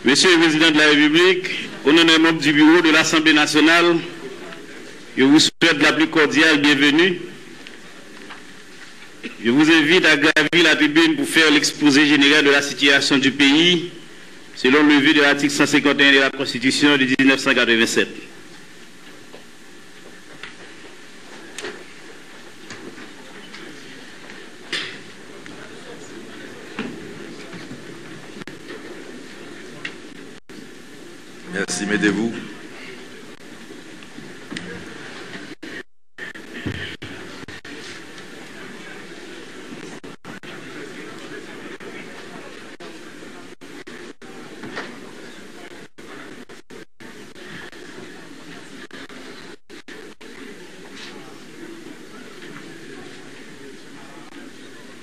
Monsieur le Président de la République, au nom des membres du bureau de l'Assemblée nationale, je vous souhaite la plus cordiale bienvenue. Je vous invite à gravir la tribune pour faire l'exposé général de la situation du pays, selon le vu de l'article 151 de la Constitution de 1987. Merci, mettez-vous.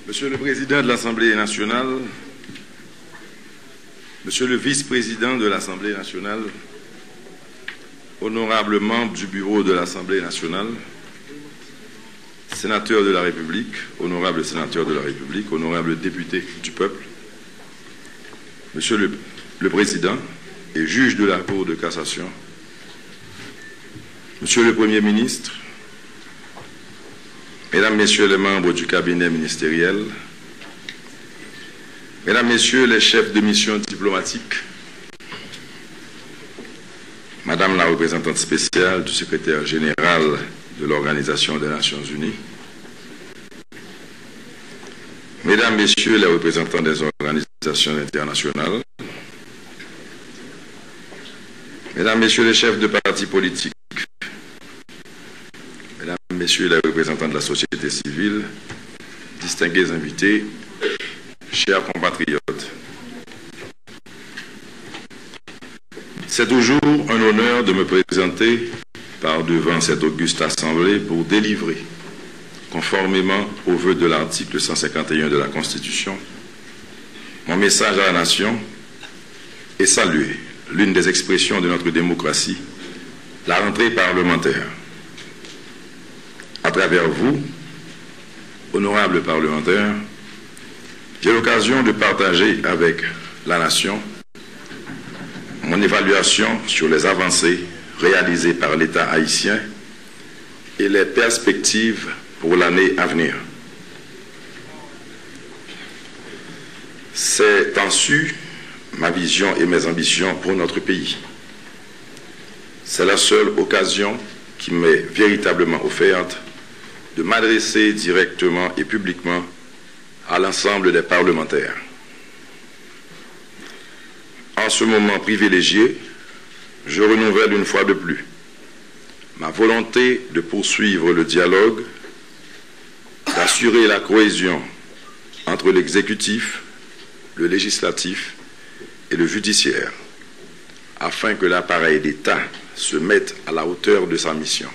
Monsieur le Président de l'Assemblée nationale, Monsieur le Vice-président de l'Assemblée nationale, honorables membres du bureau de l'Assemblée nationale, sénateurs de la République, honorables sénateurs de la République, honorables députés du peuple, Monsieur le Président et juge de la Cour de cassation, Monsieur le Premier ministre, Mesdames, Messieurs les membres du cabinet ministériel, Mesdames, Messieurs les chefs de mission diplomatique, Madame la représentante spéciale du secrétaire général de l'Organisation des Nations Unies, Mesdames, Messieurs les représentants des organisations internationales, Mesdames, Messieurs les chefs de partis politiques, Mesdames, Messieurs les représentants de la société civile, distingués invités, chers compatriotes, c'est toujours un honneur de me présenter par devant cette auguste assemblée pour délivrer, conformément aux vœux de l'article 151 de la Constitution, mon message à la nation et saluer l'une des expressions de notre démocratie, la rentrée parlementaire. À travers vous, honorables parlementaires, j'ai l'occasion de partager avec la nation mon évaluation sur les avancées réalisées par l'État haïtien et les perspectives pour l'année à venir. C'est ainsi ma vision et mes ambitions pour notre pays. C'est la seule occasion qui m'est véritablement offerte de m'adresser directement et publiquement à l'ensemble des parlementaires. En ce moment privilégié, je renouvelle une fois de plus ma volonté de poursuivre le dialogue, d'assurer la cohésion entre l'exécutif, le législatif et le judiciaire, afin que l'appareil d'État se mette à la hauteur de sa mission.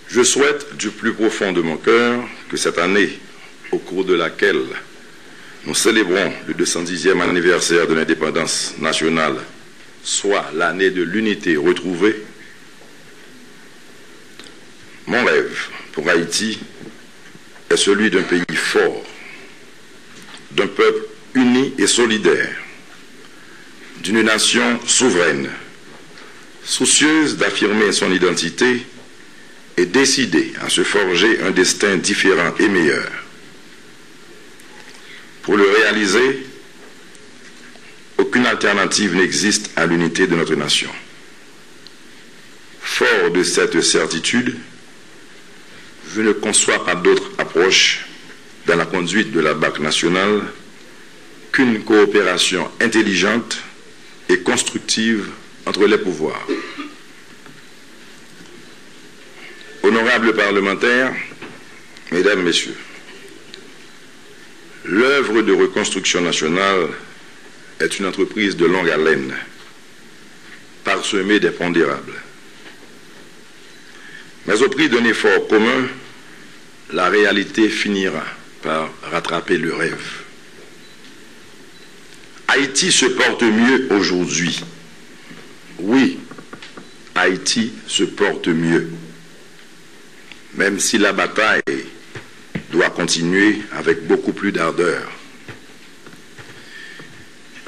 Je souhaite du plus profond de mon cœur que cette année, au cours de laquelle nous célébrons le 210e anniversaire de l'indépendance nationale, soit l'année de l'unité retrouvée, mon rêve pour Haïti est celui d'un pays fort, d'un peuple uni et solidaire, d'une nation souveraine, soucieuse d'affirmer son identité et décidée à se forger un destin différent et meilleur. Pour le réaliser, aucune alternative n'existe à l'unité de notre nation. Fort de cette certitude, je ne conçois pas d'autre approche dans la conduite de la BAC nationale qu'une coopération intelligente et constructive entre les pouvoirs. Honorables parlementaires, Mesdames, Messieurs, l'œuvre de reconstruction nationale est une entreprise de longue haleine, parsemée d'impondérables. Mais au prix d'un effort commun, la réalité finira par rattraper le rêve. Haïti se porte mieux aujourd'hui. Oui, Haïti se porte mieux. Même si la bataille doit continuer avec beaucoup plus d'ardeur.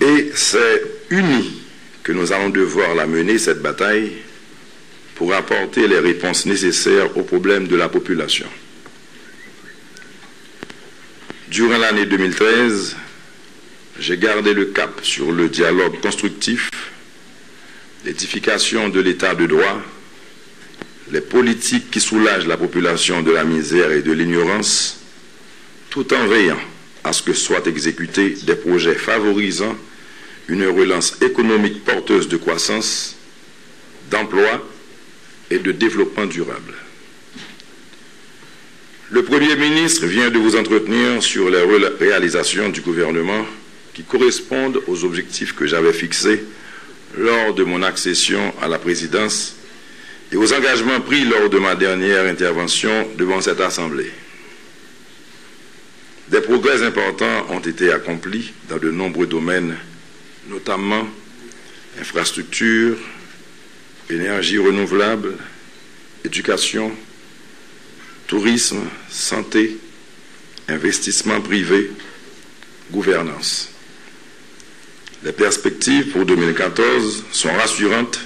Et c'est unis que nous allons devoir la mener, cette bataille, pour apporter les réponses nécessaires aux problèmes de la population. Durant l'année 2013, j'ai gardé le cap sur le dialogue constructif, l'édification de l'état de droit, les politiques qui soulagent la population de la misère et de l'ignorance, tout en veillant à ce que soient exécutés des projets favorisant une relance économique porteuse de croissance, d'emploi et de développement durable. Le Premier ministre vient de vous entretenir sur les réalisations du gouvernement qui correspondent aux objectifs que j'avais fixés lors de mon accession à la présidence et aux engagements pris lors de ma dernière intervention devant cette Assemblée. Des progrès importants ont été accomplis dans de nombreux domaines, notamment infrastructures, énergie renouvelable, éducation, tourisme, santé, investissement privé, gouvernance. Les perspectives pour 2014 sont rassurantes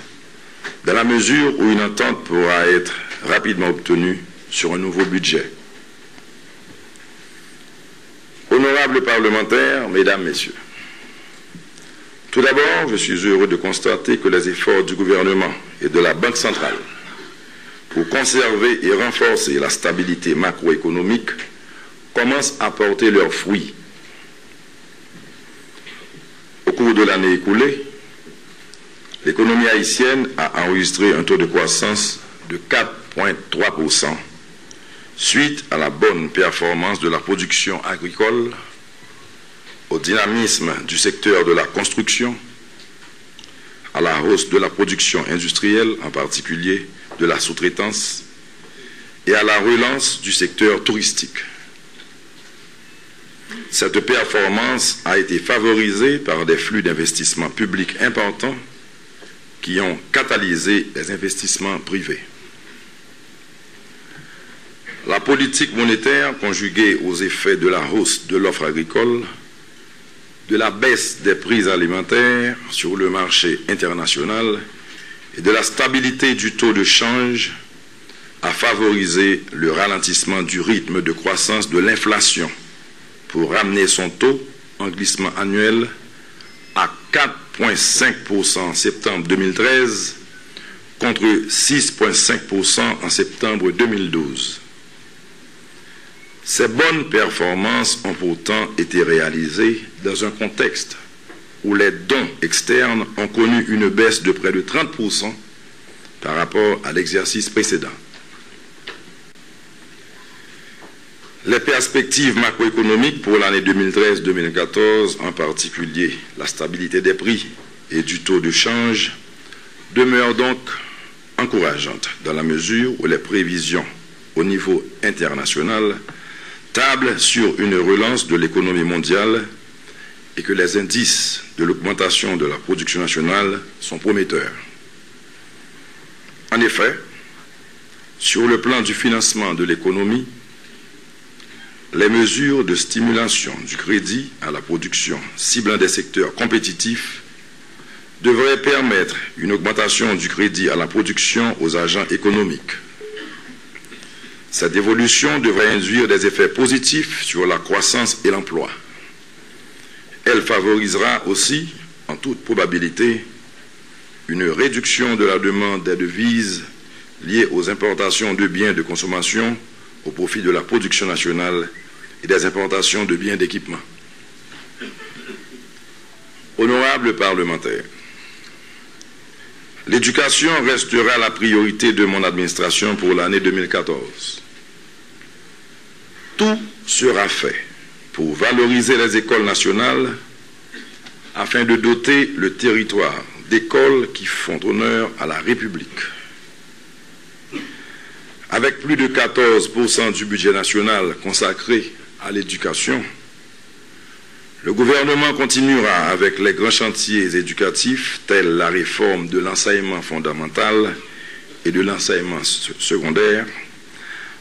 dans la mesure où une entente pourra être rapidement obtenue sur un nouveau budget. Honorables parlementaires, Mesdames, Messieurs, tout d'abord, je suis heureux de constater que les efforts du gouvernement et de la Banque centrale pour conserver et renforcer la stabilité macroéconomique commencent à porter leurs fruits. Au cours de l'année écoulée, l'économie haïtienne a enregistré un taux de croissance de 4,3%, suite à la bonne performance de la production agricole, au dynamisme du secteur de la construction, à la hausse de la production industrielle, en particulier de la sous-traitance, et à la relance du secteur touristique. Cette performance a été favorisée par des flux d'investissement public importants qui ont catalysé les investissements privés. La politique monétaire, conjuguée aux effets de la hausse de l'offre agricole, de la baisse des prix alimentaires sur le marché international et de la stabilité du taux de change, a favorisé le ralentissement du rythme de croissance de l'inflation pour ramener son taux en glissement annuel à 4,5% en septembre 2013 contre 6,5% en septembre 2012. Ces bonnes performances ont pourtant été réalisées dans un contexte où les dons externes ont connu une baisse de près de 30% par rapport à l'exercice précédent. Les perspectives macroéconomiques pour l'année 2013-2014, en particulier la stabilité des prix et du taux de change, demeurent donc encourageantes dans la mesure où les prévisions au niveau international tablent sur une relance de l'économie mondiale et que les indices de l'augmentation de la production nationale sont prometteurs. En effet, sur le plan du financement de l'économie, les mesures de stimulation du crédit à la production ciblant des secteurs compétitifs devraient permettre une augmentation du crédit à la production aux agents économiques. Cette évolution devrait induire des effets positifs sur la croissance et l'emploi. Elle favorisera aussi, en toute probabilité, une réduction de la demande des devises liées aux importations de biens de consommation au profit de la production nationale et des importations de biens d'équipement. Honorables parlementaires, l'éducation restera la priorité de mon administration pour l'année 2014. Tout sera fait pour valoriser les écoles nationales afin de doter le territoire d'écoles qui font honneur à la République. Avec plus de 14% du budget national consacré à l'éducation, le gouvernement continuera avec les grands chantiers éducatifs tels la réforme de l'enseignement fondamental et de l'enseignement secondaire,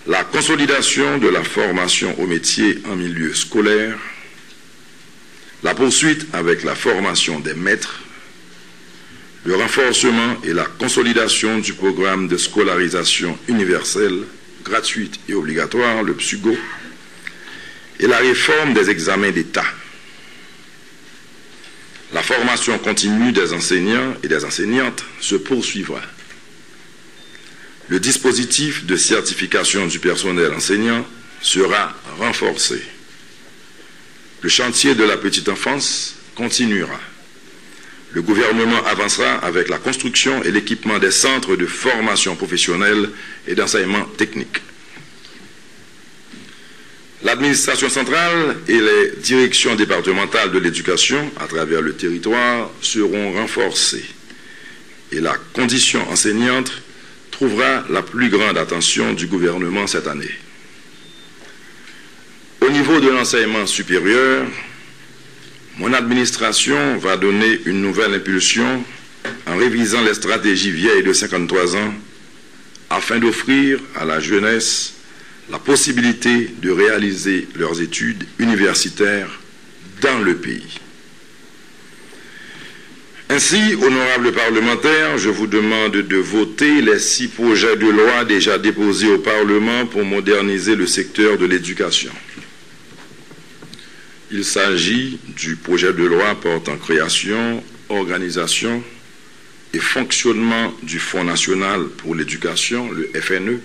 la consolidation de la formation aux métiers en milieu scolaire, la poursuite avec la formation des maîtres, le renforcement et la consolidation du programme de scolarisation universelle, gratuite et obligatoire, le PSUGO, et la réforme des examens d'État. La formation continue des enseignants et des enseignantes se poursuivra. Le dispositif de certification du personnel enseignant sera renforcé. Le chantier de la petite enfance continuera. Le gouvernement avancera avec la construction et l'équipement des centres de formation professionnelle et d'enseignement technique. L'administration centrale et les directions départementales de l'éducation à travers le territoire seront renforcées et la condition enseignante trouvera la plus grande attention du gouvernement cette année. Au niveau de l'enseignement supérieur, mon administration va donner une nouvelle impulsion en révisant les stratégies vieilles de 53 ans afin d'offrir à la jeunesse la possibilité de réaliser leurs études universitaires dans le pays. Ainsi, honorables parlementaires, je vous demande de voter les 6 projets de loi déjà déposés au Parlement pour moderniser le secteur de l'éducation. Il s'agit du projet de loi portant création, organisation et fonctionnement du Fonds national pour l'éducation, le FNE,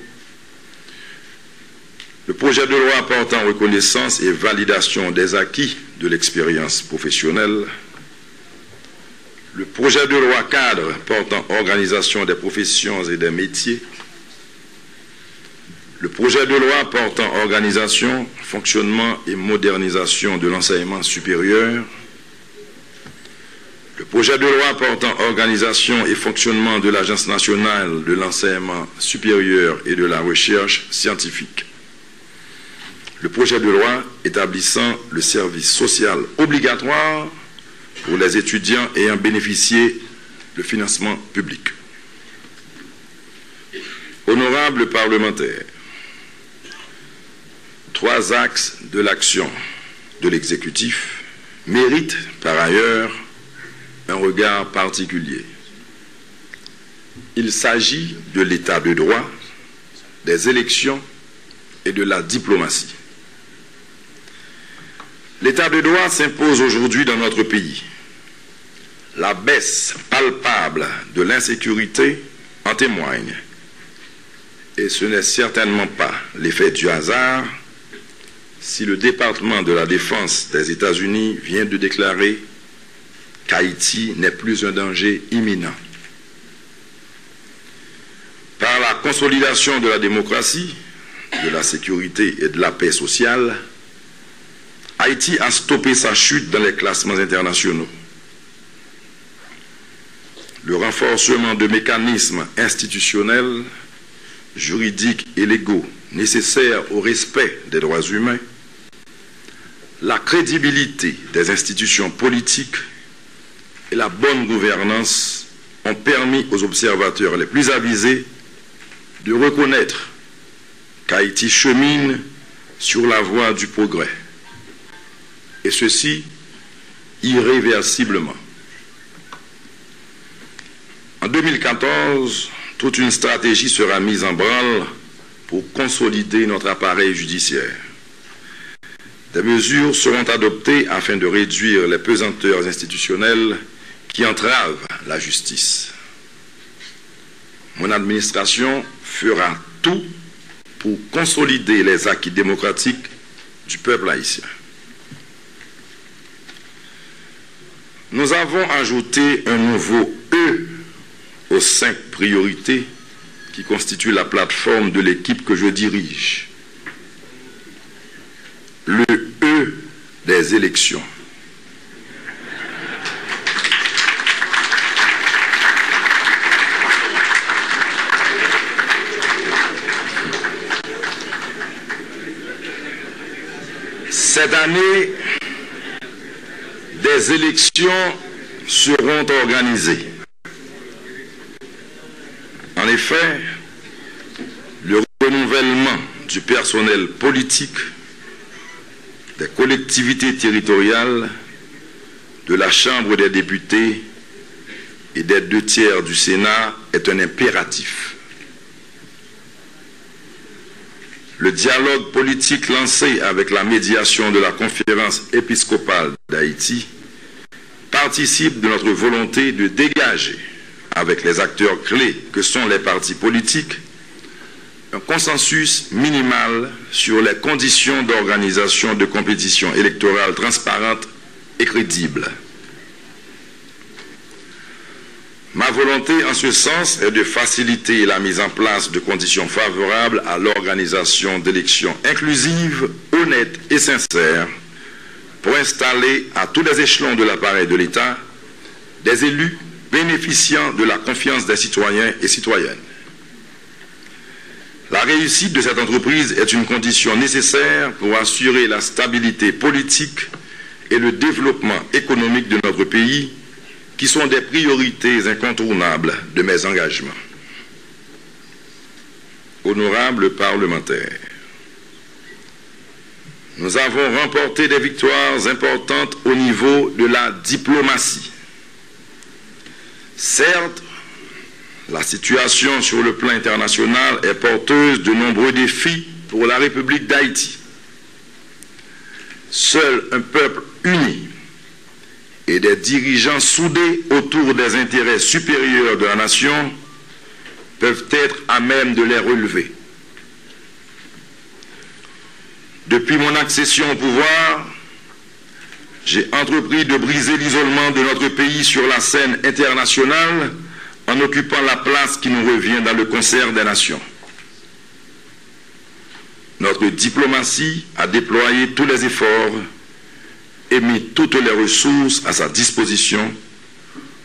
le projet de loi portant reconnaissance et validation des acquis de l'expérience professionnelle, le projet de loi cadre portant organisation des professions et des métiers, le projet de loi portant organisation, fonctionnement et modernisation de l'enseignement supérieur, le projet de loi portant organisation et fonctionnement de l'Agence nationale de l'enseignement supérieur et de la recherche scientifique, le projet de loi établissant le service social obligatoire pour les étudiants ayant bénéficié de financement public. Honorables parlementaires, 3 axes de l'action de l'exécutif méritent par ailleurs un regard particulier. Il s'agit de l'état de droit, des élections et de la diplomatie. L'état de droit s'impose aujourd'hui dans notre pays. La baisse palpable de l'insécurité en témoigne. Et ce n'est certainement pas l'effet du hasard si le département de la Défense des États-Unis vient de déclarer qu'Haïti n'est plus un danger imminent. Par la consolidation de la démocratie, de la sécurité et de la paix sociale, Haïti a stoppé sa chute dans les classements internationaux. Le renforcement de mécanismes institutionnels, juridiques et légaux nécessaires au respect des droits humains, la crédibilité des institutions politiques et la bonne gouvernance ont permis aux observateurs les plus avisés de reconnaître qu'Haïti chemine sur la voie du progrès. Et ceci irréversiblement. En 2014, toute une stratégie sera mise en branle pour consolider notre appareil judiciaire. Des mesures seront adoptées afin de réduire les pesanteurs institutionnelles qui entravent la justice. Mon administration fera tout pour consolider les acquis démocratiques du peuple haïtien. Nous avons ajouté un nouveau E aux 5 priorités qui constituent la plateforme de l'équipe que je dirige. Le E des élections. Cette année, des élections seront organisées. En effet, le renouvellement du personnel politique, des collectivités territoriales, de la Chambre des députés et des 2/3 du Sénat est un impératif. Le dialogue politique lancé avec la médiation de la Conférence épiscopale d'Haïti participe de notre volonté de dégager, avec les acteurs clés que sont les partis politiques, un consensus minimal sur les conditions d'organisation de compétitions électorales transparentes et crédibles. Ma volonté en ce sens est de faciliter la mise en place de conditions favorables à l'organisation d'élections inclusives, honnêtes et sincères pour installer à tous les échelons de l'appareil de l'État des élus bénéficiant de la confiance des citoyens et citoyennes. La réussite de cette entreprise est une condition nécessaire pour assurer la stabilité politique et le développement économique de notre pays, qui sont des priorités incontournables de mes engagements. Honorables parlementaires, nous avons remporté des victoires importantes au niveau de la diplomatie. Certes, la situation sur le plan international est porteuse de nombreux défis pour la République d'Haïti. Seul un peuple uni et des dirigeants soudés autour des intérêts supérieurs de la nation peuvent être à même de les relever. Depuis mon accession au pouvoir, j'ai entrepris de briser l'isolement de notre pays sur la scène internationale en occupant la place qui nous revient dans le concert des nations. Notre diplomatie a déployé tous les efforts et mis toutes les ressources à sa disposition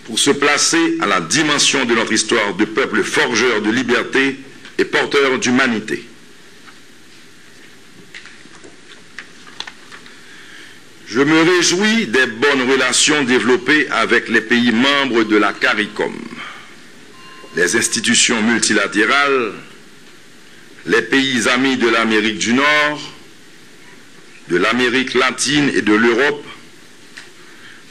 pour se placer à la dimension de notre histoire de peuple forgeur de liberté et porteur d'humanité. Je me réjouis des bonnes relations développées avec les pays membres de la CARICOM, les institutions multilatérales, les pays amis de l'Amérique du Nord, de l'Amérique latine et de l'Europe,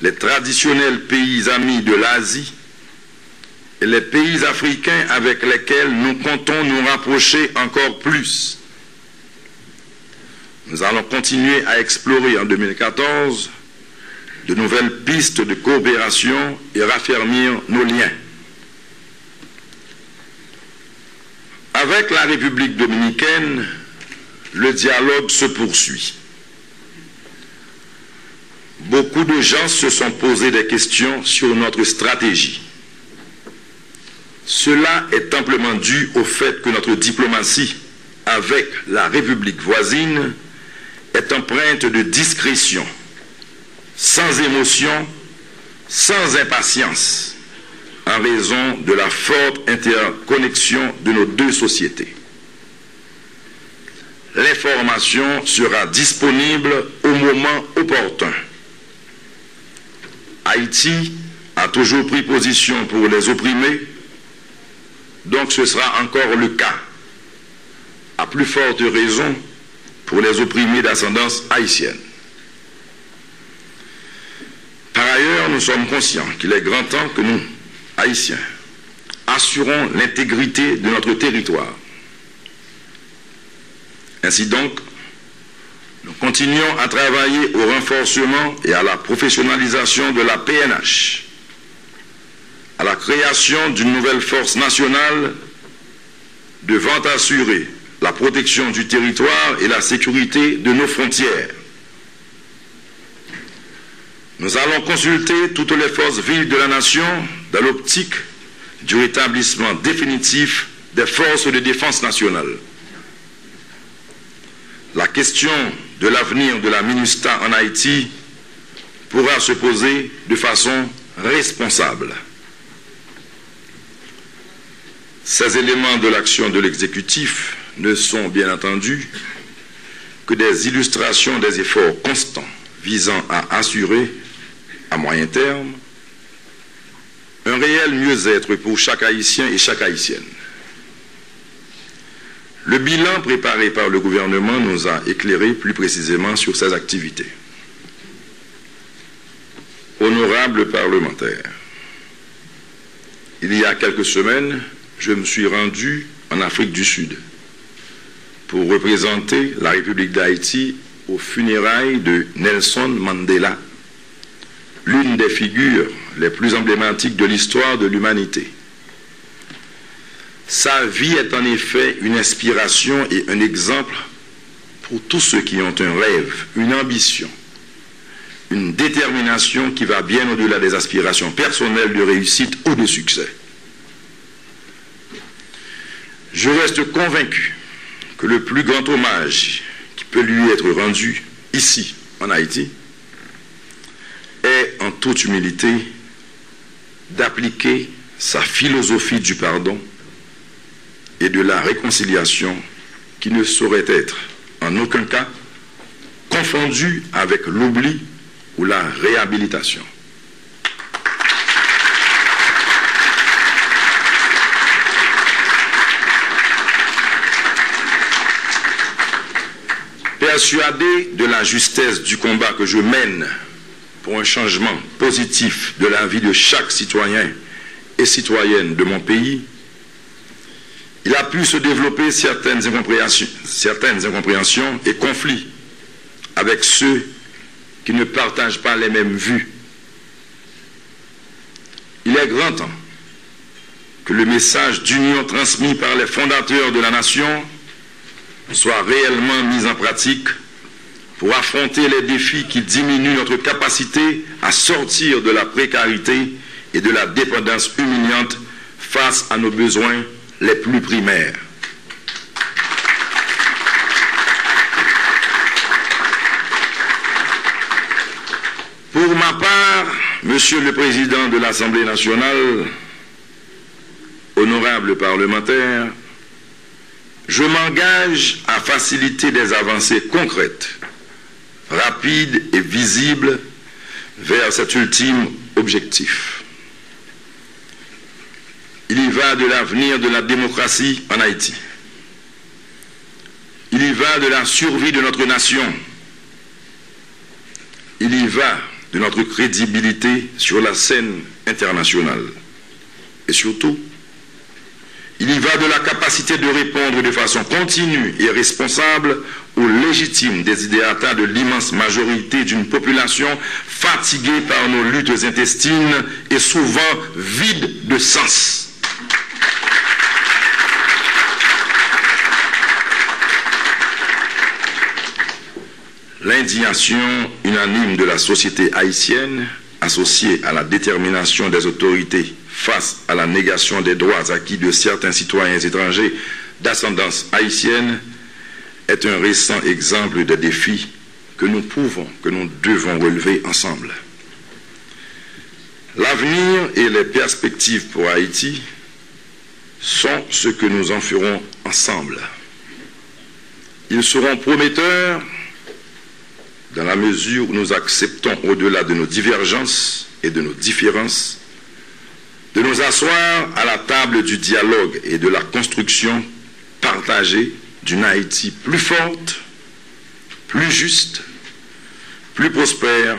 les traditionnels pays amis de l'Asie et les pays africains avec lesquels nous comptons nous rapprocher encore plus. Nous allons continuer à explorer en 2014 de nouvelles pistes de coopération et raffermir nos liens. Avec la République dominicaine, le dialogue se poursuit. Beaucoup de gens se sont posé des questions sur notre stratégie. Cela est amplement dû au fait que notre diplomatie avec la République voisine est empreinte de discrétion, sans émotion, sans impatience, en raison de la forte interconnexion de nos deux sociétés. L'information sera disponible au moment opportun. Haïti a toujours pris position pour les opprimés, donc ce sera encore le cas, à plus forte raison pour les opprimés d'ascendance haïtienne. Par ailleurs, nous sommes conscients qu'il est grand temps que nous, Haïtiens, assurons l'intégrité de notre territoire. Ainsi donc, nous continuons à travailler au renforcement et à la professionnalisation de la PNH, à la création d'une nouvelle force nationale devant assurer la protection du territoire et la sécurité de nos frontières. Nous allons consulter toutes les forces vives de la nation dans l'optique du rétablissement définitif des forces de défense nationale. La question de l'avenir de la MINUSTAH en Haïti pourra se poser de façon responsable. Ces éléments de l'action de l'exécutif ne sont bien entendu que des illustrations des efforts constants visant à assurer, à moyen terme, un réel mieux-être pour chaque Haïtien et chaque Haïtienne. Le bilan préparé par le gouvernement nous a éclairé plus précisément sur ces activités. Honorables parlementaires, il y a quelques semaines, je me suis rendu en Afrique du Sud pour représenter la République d'Haïti aux funérailles de Nelson Mandela, l'une des figures les plus emblématiques de l'histoire de l'humanité. Sa vie est en effet une inspiration et un exemple pour tous ceux qui ont un rêve, une ambition, une détermination qui va bien au-delà des aspirations personnelles de réussite ou de succès. Je reste convaincu que le plus grand hommage qui peut lui être rendu ici, en Haïti, est en toute humilité d'appliquer sa philosophie du pardon et de la réconciliation qui ne saurait être en aucun cas confondue avec l'oubli ou la réhabilitation. Persuadé de la justesse du combat que je mène pour un changement positif de la vie de chaque citoyen et citoyenne de mon pays, il a pu se développer certaines incompréhensions et conflits avec ceux qui ne partagent pas les mêmes vues. Il est grand temps que le message d'union transmis par les fondateurs de la nation soit réellement mis en pratique pour affronter les défis qui diminuent notre capacité à sortir de la précarité et de la dépendance humiliante face à nos besoins les plus primaires. Pour ma part, Monsieur le Président de l'Assemblée nationale, honorables parlementaires, je m'engage à faciliter des avancées concrètes, rapides et visibles vers cet ultime objectif. Il y va de l'avenir de la démocratie en Haïti. Il y va de la survie de notre nation. Il y va de notre crédibilité sur la scène internationale. Et surtout, il y va de la capacité de répondre de façon continue et responsable aux légitimes désidérata de l'immense majorité d'une population fatiguée par nos luttes intestines et souvent vide de sens. L'indignation unanime de la société haïtienne, associée à la détermination des autorités face à la négation des droits acquis de certains citoyens étrangers d'ascendance haïtienne, est un récent exemple des défis que nous devons relever ensemble. L'avenir et les perspectives pour Haïti sont ce que nous en ferons ensemble. Ils seront prometteurs dans la mesure où nous acceptons, au-delà de nos divergences et de nos différences, de nous asseoir à la table du dialogue et de la construction partagée d'une Haïti plus forte, plus juste, plus prospère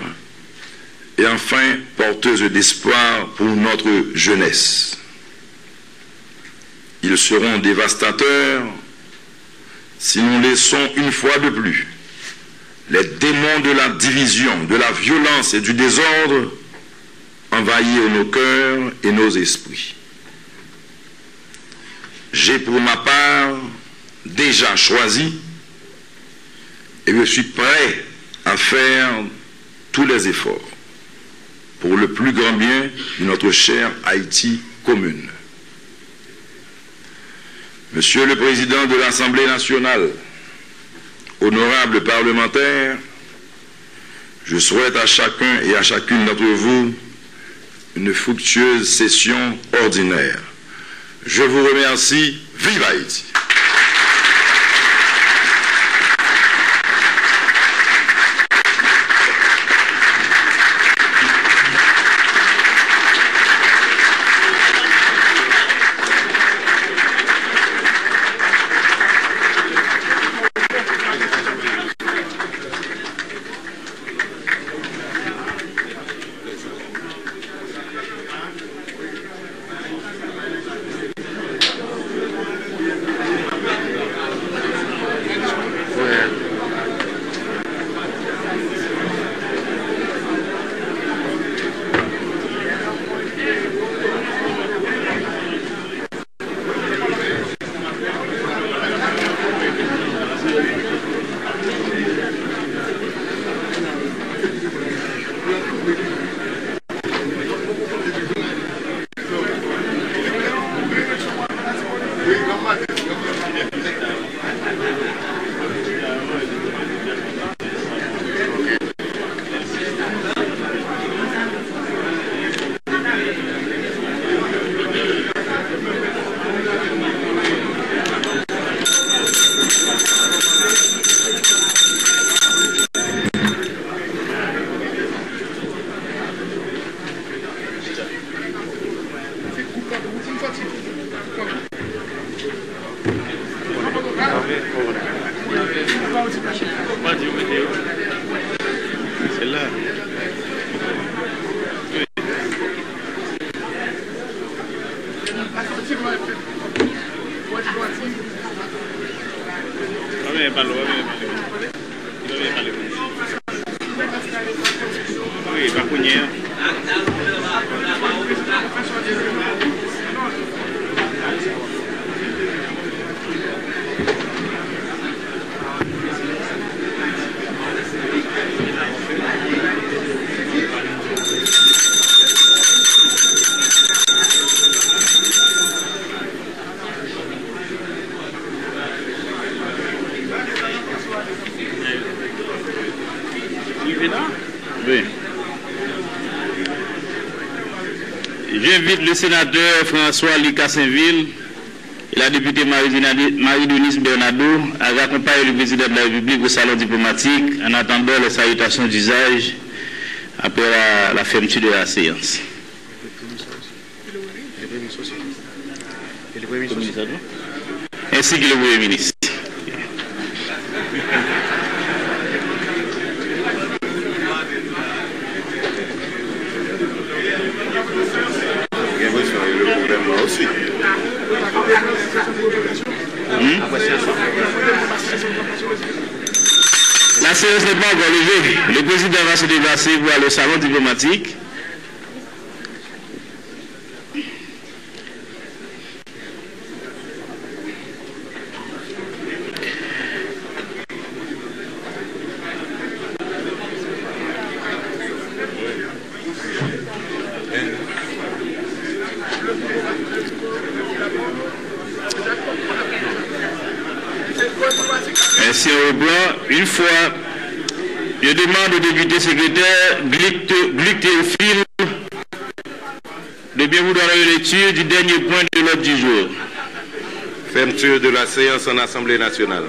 et enfin porteuse d'espoir pour notre jeunesse. Ils seront dévastateurs si nous laissons une fois de plus les démons de la division, de la violence et du désordre envahir nos cœurs et nos esprits. J'ai pour ma part déjà choisi et je suis prêt à faire tous les efforts pour le plus grand bien de notre chère Haïti commune. Monsieur le Président de l'Assemblée nationale, honorables parlementaires, je souhaite à chacun et à chacune d'entre vous une fructueuse session ordinaire. Je vous remercie. Vive Haïti! J'invite le sénateur François Licassainville et la députée Marie-Denise Bernardo à accompagner le président de la République au salon diplomatique en attendant les salutations d'usage après la fermeture de la séance. Ainsi que le Premier ministre. La séance n'est pas encore levée. Le président va se déplacer pour le salon diplomatique. Ainsi au blanc, une fois, je demande au député secrétaire Glick Théophile de bien vouloir la lecture du dernier point de l'ordre du jour. Fermeture de la séance en Assemblée nationale.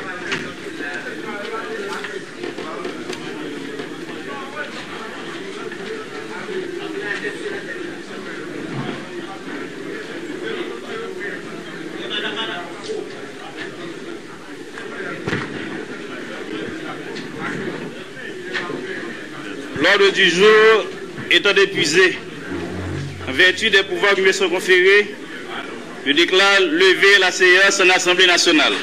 L'ordre du jour étant épuisé, en vertu des pouvoirs qui me sont conférés, je déclare lever la séance en Assemblée nationale.